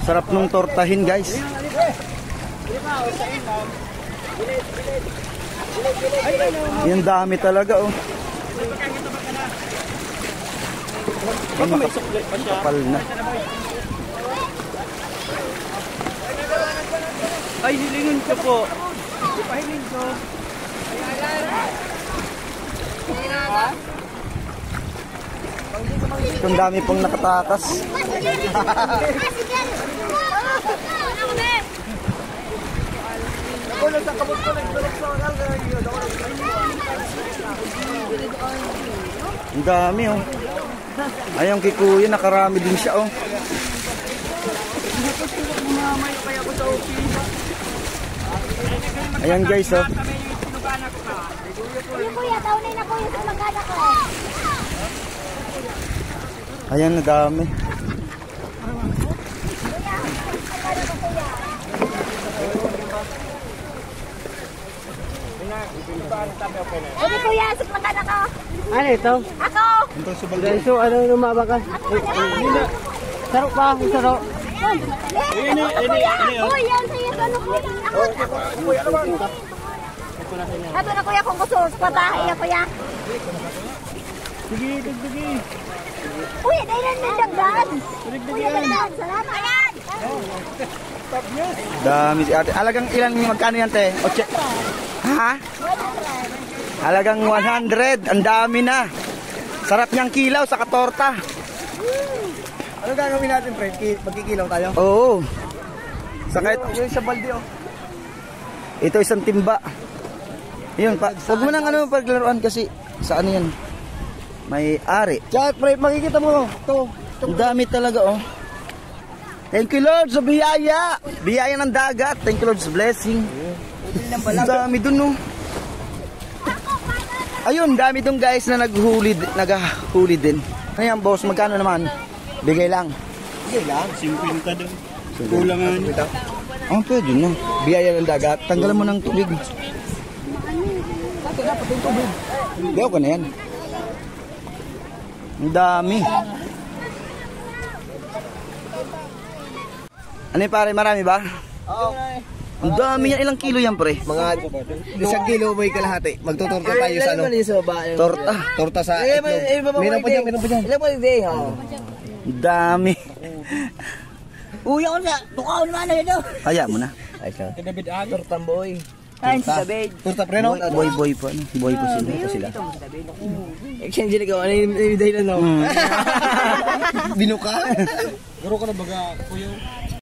Sarap nung tortahin, guys. Yan dami talaga, oh. Kapal na. Ay, hilingin ko po. Ipahilin ko. Itong dami pong nakatakas. Ang dami, oh. Ayong kay Kuya, nakarami din siya, oh. Ayan, guys, oh. Kuya, taunay na kuya sa magkada ko. Ayan, ang dami. Ano kuya, sa magkada ko? Ano ito? Ako! So, ano lumaba ka? Sarok pa, sarok. Kuya, kuya, sa'yo ano kuya? Ato na kuya kung gusto sa patahay kuya. Sige, sige. Kuya, dahil na dagdag. Kuya, dagdag. Salamat. Ayan! Dami si ate. Alagang ilan magkano yan, te? Oche. Ha? Alagang 100. Ang dami na. Sarap niyang kilaw sa katorta. Ano gagawin natin, Fred? Magkikilaw tayo? Oo. Sakit. Yung sa balde, oh. Ito isang timba. Yun, huwag mo nang ano paglaruan kasi sa ano yan. May ari. Chat, Fred, makikita mo. Ito. Ang dami talaga, oh. Thank you, Lord, sa biyaya. Biyaya ng dagat. Thank you, Lord, sa blessing. Ang dami dun, oh. Ayun, dami dun, guys, na naghuli din. Ayan, boss, magkano naman? Bigay lang. Bigay lang, 50 doon. Kulangan. Oh, pwede no. Biyaya ng dagat. Tanggalan mo ng tubig. Gaw ka na yan. Ang dami. Ano yung pare, marami ba? Oo. Ang dami yan. Ilang kilo yan, pre? Mga 1 kilo may kalahati. Magtutorta tayo sa ano? Torta. Torta sa itlog. Meron pa dyan, meron pa dyan. Ilan po yung day, ha? Ang dami. Uy, ako na. Tukaw naman na ito. Kaya mo na. Ay, ka. David Ador, tamboy. Kain si David. Torta preno? Boy po. Ano? Boy po sila. Exchange na ko. Ano yung dahilan, no? Binuka. Garo ka na baga, kuyo.